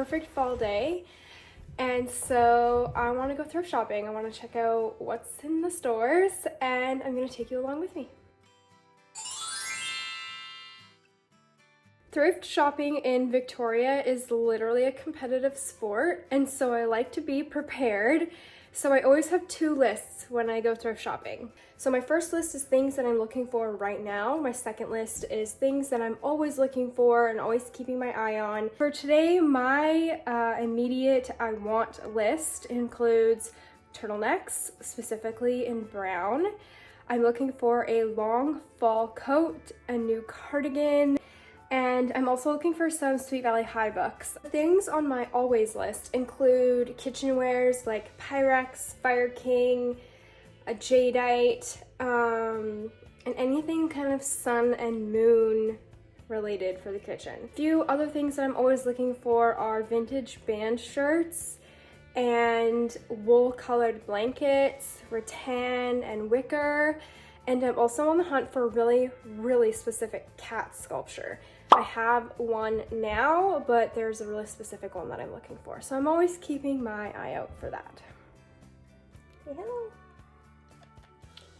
perfect fall day, and so I want to go thrift shopping. I want to check out what's in the stores, and I'm going to take you along with me. Thrift shopping in Victoria is literally a competitive sport, and so I like to be prepared. So I always have two lists when I go thrift shopping. So my first list is things that I'm looking for right now. My second list is things that I'm always looking for and always keeping my eye on. For today, my immediate I want list includes turtlenecks, specifically in brown. I'm looking for a long fall coat, a new cardigan, and I'm also looking for some Sweet Valley High books. Things on my always list include kitchenwares like Pyrex, Fire King, a jadeite, and anything kind of sun and moon related for the kitchen. A few other things that I'm always looking for are vintage band shirts and wool colored blankets, rattan and wicker. And I'm also on the hunt for a really specific cat sculpture. I have one now, but there's a really specific one that I'm looking for. So I'm always keeping my eye out for that. Hey, hello.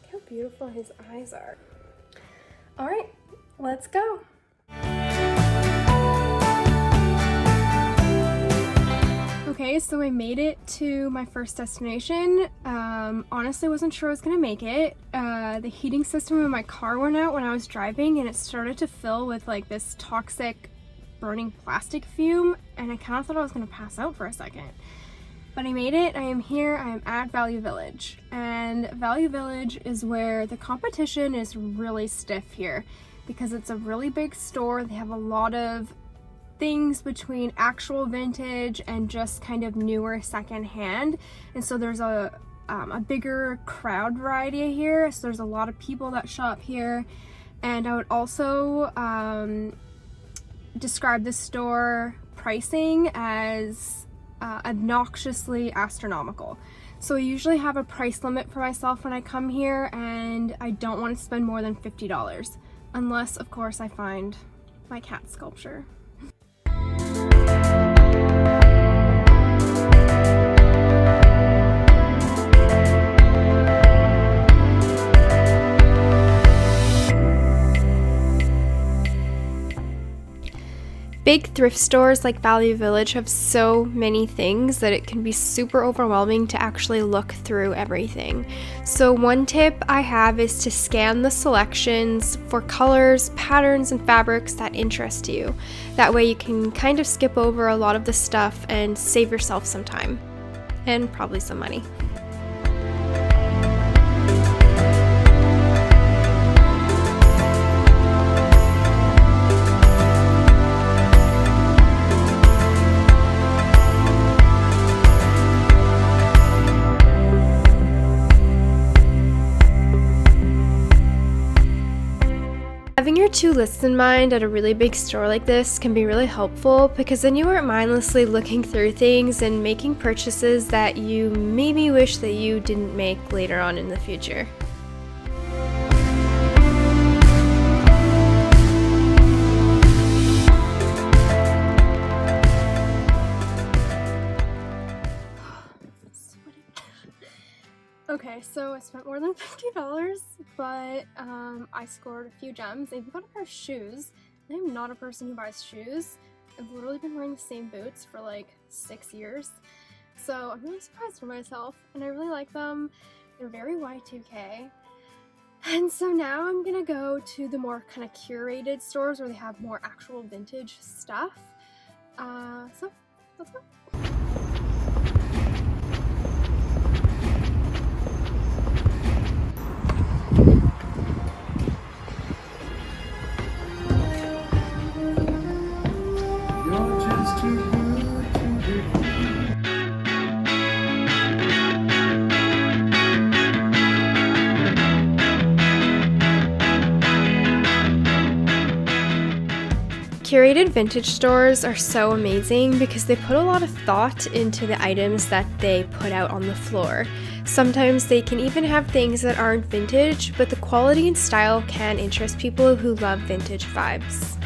Look how beautiful his eyes are. All right, let's go. Okay, so I made it to my first destination. Honestly, wasn't sure I was gonna make it. The heating system in my car went out when I was driving, and it started to fill with like this toxic burning plastic fume, and I kind of thought I was gonna pass out for a second. But I made it. I am here. I am at Value Village, and Value Village is where the competition is really stiff here because it's a really big store. They have a lot of things between actual vintage and just kind of newer secondhand, and so there's a bigger crowd variety here, so there's a lot of people that shop here. And I would also describe the store pricing as obnoxiously astronomical. So I usually have a price limit for myself when I come here, and I don't want to spend more than $50 unless of course I find my cat sculpture. Big thrift stores like Value Village have so many things that it can be super overwhelming to actually look through everything. So one tip I have is to scan the selections for colors, patterns, and fabrics that interest you. That way you can kind of skip over a lot of the stuff and save yourself some time and probably some money. Having your two lists in mind at a really big store like this can be really helpful, because then you aren't mindlessly looking through things and making purchases that you maybe wish that you didn't make later on in the future. Okay, so I spent more than $50, but I scored a few gems. I even got a pair of shoes. I am not a person who buys shoes. I've literally been wearing the same boots for like 6 years. So I'm really surprised with myself, and I really like them. They're very Y2K. And so now I'm gonna go to the more kind of curated stores where they have more actual vintage stuff. So let's go. Curated vintage stores are so amazing because they put a lot of thought into the items that they put out on the floor. Sometimes they can even have things that aren't vintage, but the quality and style can interest people who love vintage vibes.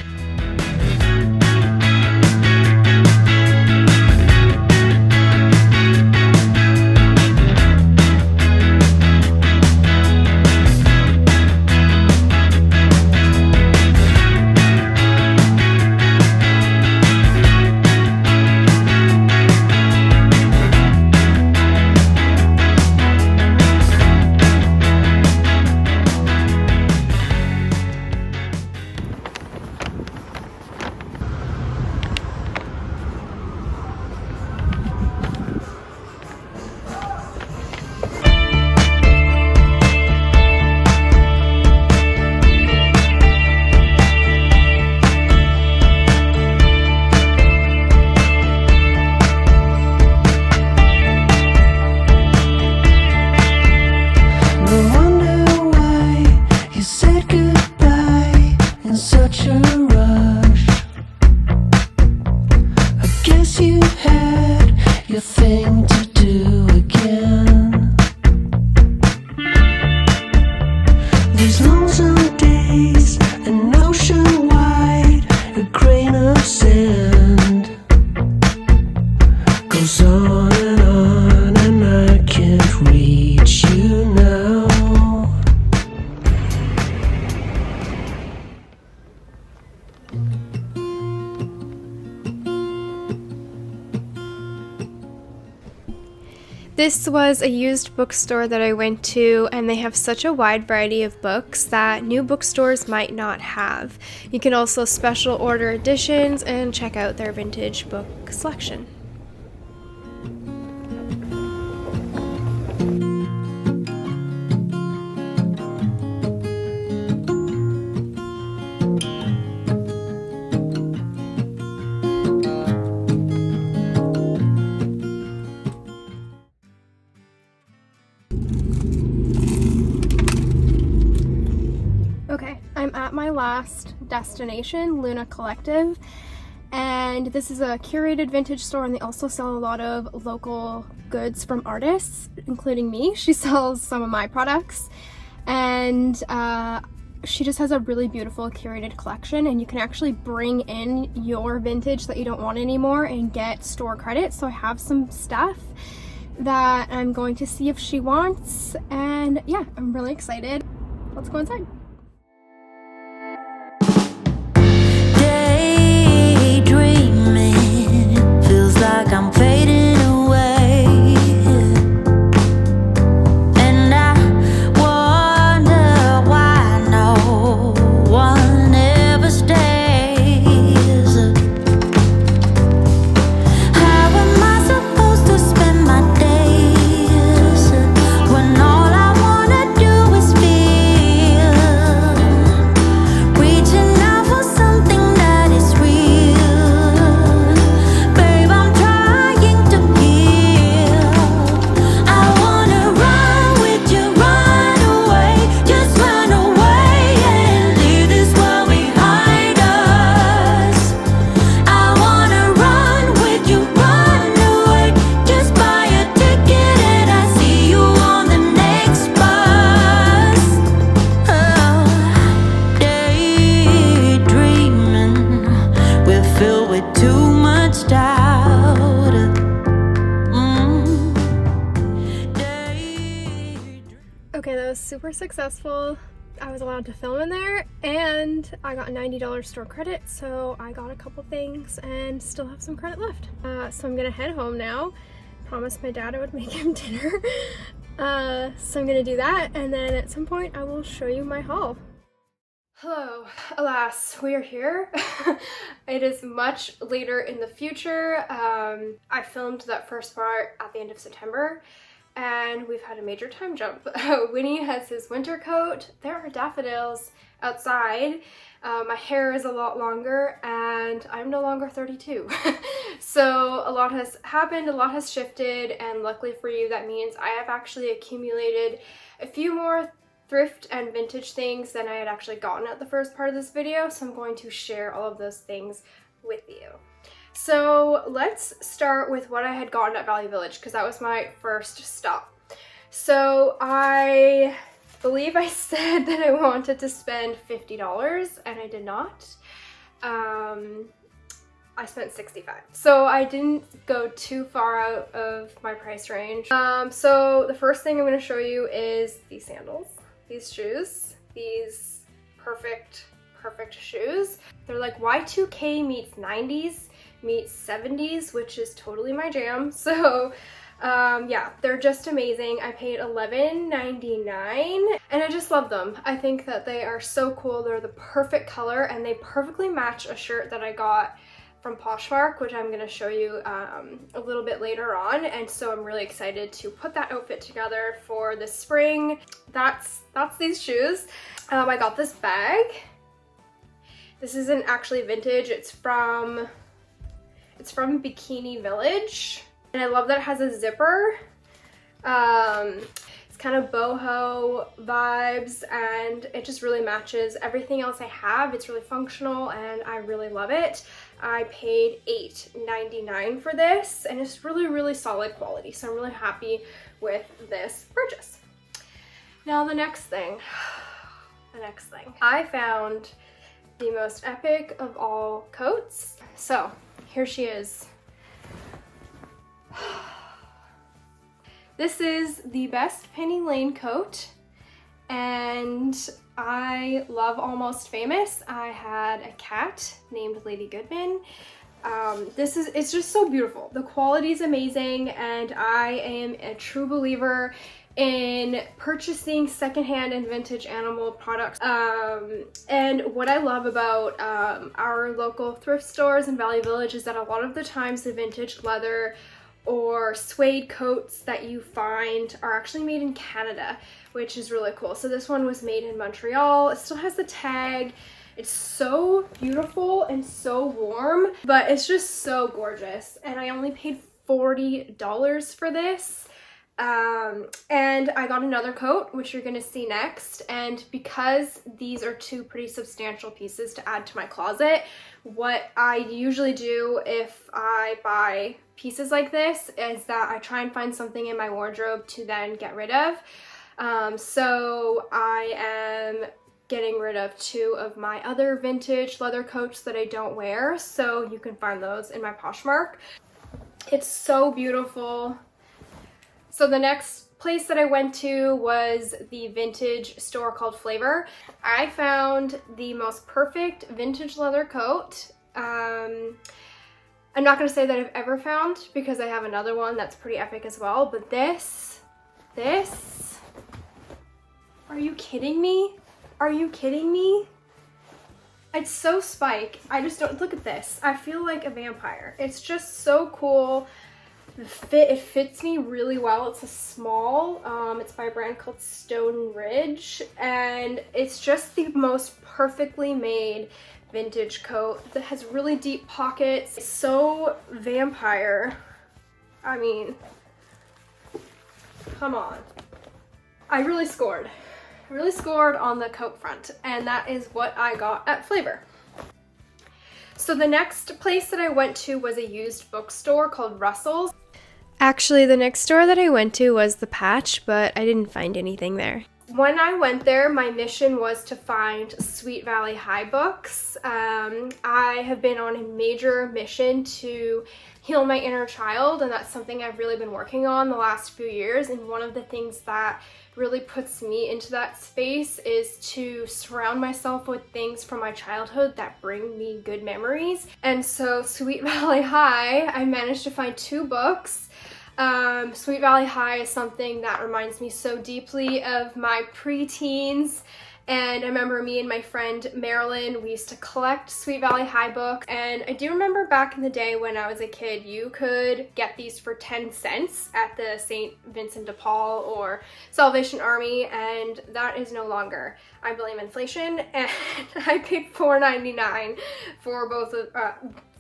thing to do again. These lonesome days, an ocean wide, a grain of sand goes on and I can't reach you now. This was a used bookstore that I went to, and they have such a wide variety of books that new bookstores might not have. You can also special order editions and check out their vintage book selection. Okay, I'm at my last destination, Luna Collective, and this is a curated vintage store, and they also sell a lot of local goods from artists, including me. She sells some of my products, and she just has a really beautiful curated collection, and you can actually bring in your vintage that you don't want anymore and get store credit. So I have some stuff that I'm going to see if she wants, and yeah, I'm really excited. Let's go inside. Like I'm fading away, and I wonder why no one ever stays. How am I supposed to spend my days when all I wanna do is feel, reaching out for something that is real. Okay, that was super successful. I was allowed to film in there, and I got $90 store credit, so I got a couple things and still have some credit left. So I'm gonna head home now. Promised my dad I would make him dinner. So I'm gonna do that, and then at some point I will show you my haul. Hello, alas, we are here. It is much later in the future. I filmed that first part at the end of September, and we've had a major time jump. Winnie has his winter coat. There are daffodils outside. My hair is a lot longer, and I'm no longer 32. So a lot has happened, a lot has shifted, and luckily for you, that means I have actually accumulated a few more thrift and vintage things than I had actually gotten at the first part of this video. So I'm going to share all of those things with you. So let's start with what I had gotten at Value Village, because that was my first stop. So I believe I said that I wanted to spend $50, and I did not. I spent $65. So I didn't go too far out of my price range. So the first thing I'm going to show you is these sandals, these shoes, these perfect shoes. They're like Y2K meets 90s meets 70s, which is totally my jam. So yeah, they're just amazing. I paid $11.99 and I just love them. I think that they are so cool. They're the perfect color, and they perfectly match a shirt that I got from Poshmark, which I'm going to show you a little bit later on. And so I'm really excited to put that outfit together for the spring. That's these shoes. I got this bag. This isn't actually vintage. It's from Bikini Village, and I love that it has a zipper. It's kind of boho vibes, and it just really matches everything else I have. It's really functional, and I really love it. I paid $8.99 for this, and it's really, really solid quality. So I'm really happy with this purchase. Now the next thing, I found the most epic of all coats. So here she is. This is the Best Penny Lane coat, and I love Almost Famous. I had a cat named Lady Goodman. It's just so beautiful. The quality is amazing, and I am a true believer in purchasing secondhand and vintage animal products. And what I love about our local thrift stores in Valley Village is that a lot of the times the vintage leather or suede coats that you find are actually made in Canada, which is really cool. So this one was made in Montreal. It still has the tag. It's so beautiful and so warm, but it's just so gorgeous. And I only paid $40 for this. And I got another coat, which you're gonna see next. And because these are two pretty substantial pieces to add to my closet, what I usually do if I buy pieces like this is that I try and find something in my wardrobe to then get rid of. So I am getting rid of two of my other vintage leather coats that I don't wear. So you can find those in my Poshmark. It's so beautiful. So the next place that I went to was the vintage store called Flavour. I found the most perfect vintage leather coat. I'm not going to say that I've ever found, because I have another one that's pretty epic as well, but this, are you kidding me? Are you kidding me? It's so spike. I just don't, look at this. I feel like a vampire. It's just so cool. It fits me really well. It's a small, it's by a brand called Stone Ridge, and it's just the most perfectly made vintage coat that has really deep pockets. It's so vampire. I mean, come on. I really scored on the coat front, and that is what I got at Flavour. So the next place that I went to was a used bookstore called Russell's. Actually, the next store that I went to was The Patch, but I didn't find anything there. When I went there, my mission was to find Sweet Valley High books. I have been on a major mission to heal my inner child, and that's something I've really been working on the last few years. And one of the things that really puts me into that space is to surround myself with things from my childhood that bring me good memories. And so Sweet Valley High, I managed to find 2 books. Sweet Valley High is something that reminds me so deeply of my preteens, and I remember me and my friend Marilyn, we used to collect Sweet Valley High books, and I do remember back in the day when I was a kid, you could get these for 10 cents at the St. Vincent de Paul or Salvation Army, and that is no longer. I blame inflation, and I paid $4.99 for both of,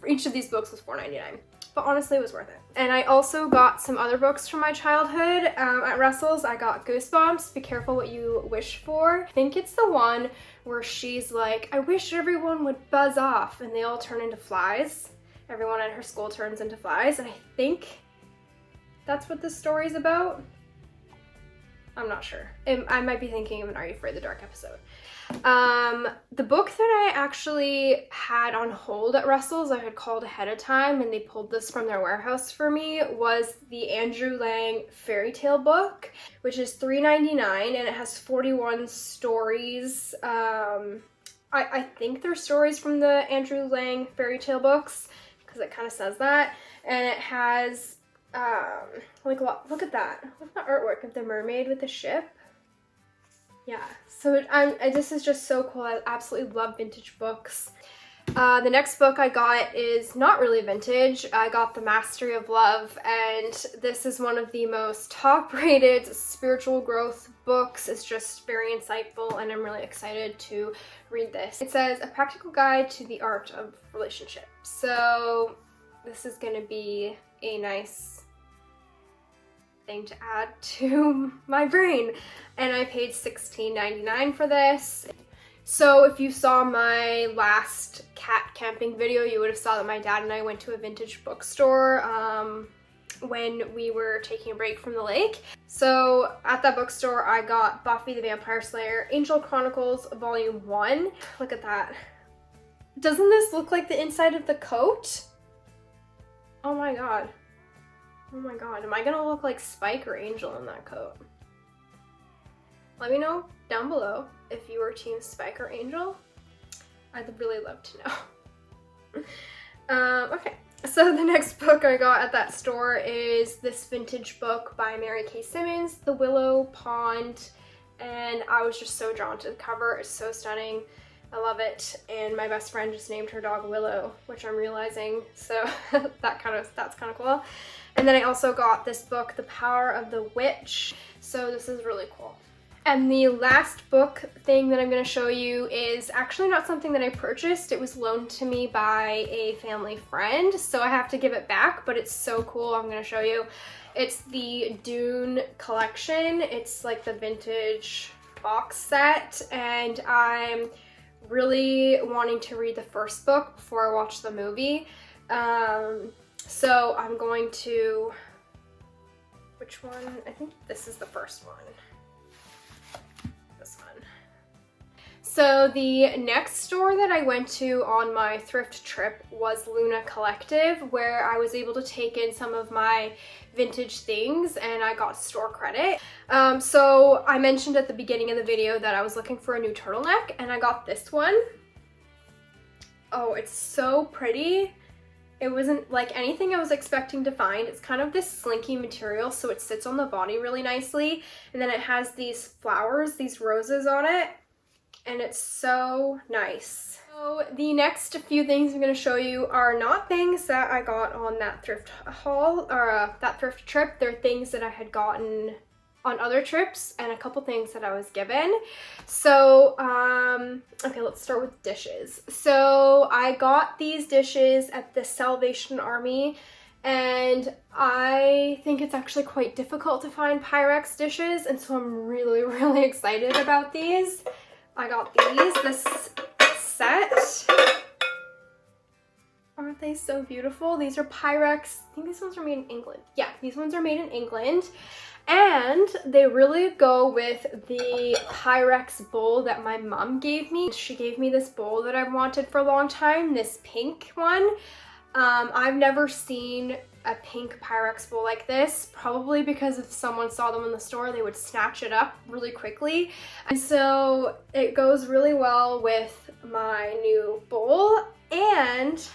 each of these books was $4.99. But honestly, it was worth it. And I also got some other books from my childhood at Russell's. I got Goosebumps, Be Careful What You Wish For. I think it's the one where she's like, I wish everyone would buzz off, and they all turn into flies. Everyone at her school turns into flies, and I think that's what this story's about. I'm not sure. I might be thinking of an Are You Afraid of the Dark episode. The book that I actually had on hold at Russell's, I had called ahead of time and they pulled this from their warehouse for me, was the Andrew Lang fairy tale book, which is $3.99, and it has 41 stories. I think they're stories from the Andrew Lang fairy tale books, because it kind of says that, and it has like, look at that. Look at the artwork of the mermaid with the ship. Yeah, so this is just so cool. I absolutely love vintage books. The next book I got is not really vintage. I got The Mastery of Love, and this is one of the most top-rated spiritual growth books. It's just very insightful, and I'm really excited to read this. It says, A Practical Guide to the Art of Relationship. So this is going to be a nice thing to add to my brain, and I paid $16.99 for this. So if you saw my last cat camping video, you would have saw that my dad and I went to a vintage bookstore when we were taking a break from the lake. So at that bookstore, I got Buffy the Vampire Slayer, Angel Chronicles Volume 1. Look at that. Doesn't this look like the inside of the coat? Oh my god. Oh my god. Am I gonna look like Spike or Angel in that coat? Let me know down below if you were team Spike or Angel. I'd really love to know. Okay, so the next book I got at that store is this vintage book by Mary Kay Simmons, The Willow Pond, and I was just so drawn to the cover. It's so stunning. I love it, and my best friend just named her dog Willow, which I'm realizing, so that's kind of cool. And then I also got this book, The Power of the Witch, so this is really cool. And the last book thing that I'm going to show you is actually not something that I purchased. It was loaned to me by a family friend, so I have to give it back, but it's so cool. I'm going to show you. It's the Dune collection. It's like the vintage box set, and I'm really wanting to read the first book before I watch the movie. So I'm going to, which one? I think this is the first one. This one. So the next store that I went to on my thrift trip was Luna Collective, where I was able to take in some of my vintage things and I got store credit. So I mentioned at the beginning of the video that I was looking for a new turtleneck, and I got this one. Oh, it's so pretty. It wasn't like anything I was expecting to find. It's kind of this slinky material, so it sits on the body really nicely. And then it has these flowers, these roses on it, and it's so nice. So the next few things I'm going to show you are not things that I got on that thrift haul or that thrift trip. They're things that I had gotten on other trips and a couple things that I was given. So, okay, let's start with dishes. So I got these dishes at the Salvation Army, and I think it's actually quite difficult to find Pyrex dishes, and so I'm really, really excited about these. I got this set. Aren't they so beautiful? These are Pyrex. I think these ones are made in England. Yeah, these ones are made in England. And they really go with the Pyrex bowl that my mom gave me. She gave me this bowl that I've wanted for a long time, this pink one. I've never seen a pink Pyrex bowl like this, probably because if someone saw them in the store, they would snatch it up really quickly. And so it goes really well with my new bowl. And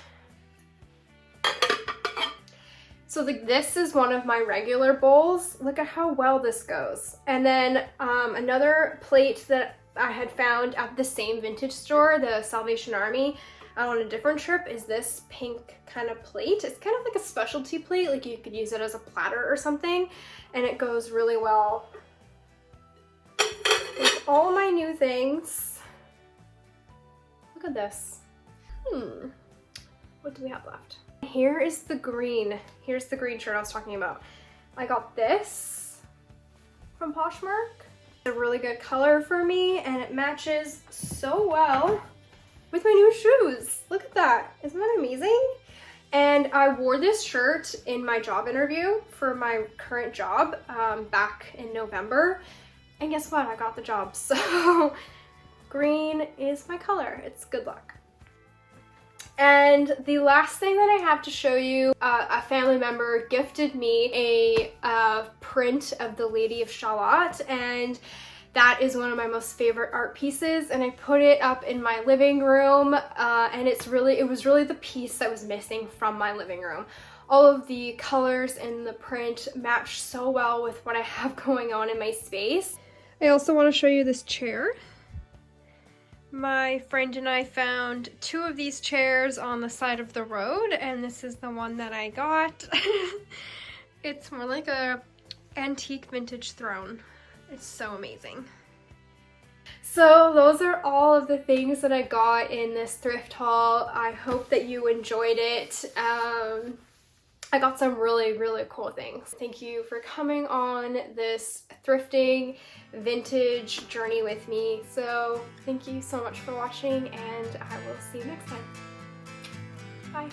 so this is one of my regular bowls. Look at how well this goes. And then another plate that I had found at the same vintage store, the Salvation Army, on a different trip, is this pink kind of plate. It's kind of like a specialty plate, like you could use it as a platter or something, and it goes really well with all my new things. Look at this. What do we have left? Here is the green. Here's the green shirt I was talking about. I got this from Poshmark. It's a really good color for me, and it matches so well with my new shoes. Look at that. Isn't that amazing? And I wore this shirt in my job interview for my current job back in November. And guess what? I got the job. So green is my color. It's good luck. And the last thing that I have to show you, a family member gifted me a print of the Lady of Shalott, and that is one of my most favorite art pieces, and I put it up in my living room, and it was really the piece that was missing from my living room. All of the colors in the print match so well with what I have going on in my space. I also want to show you this chair. My friend and I found two of these chairs on the side of the road, and this is the one that I got. It's more like a antique vintage throne. It's so amazing. So those are all of the things that I got in this thrift haul. I hope that you enjoyed it. I got some really, really cool things. Thank you for coming on this thrifting vintage journey with me. So thank you so much for watching, and I will see you next time. Bye.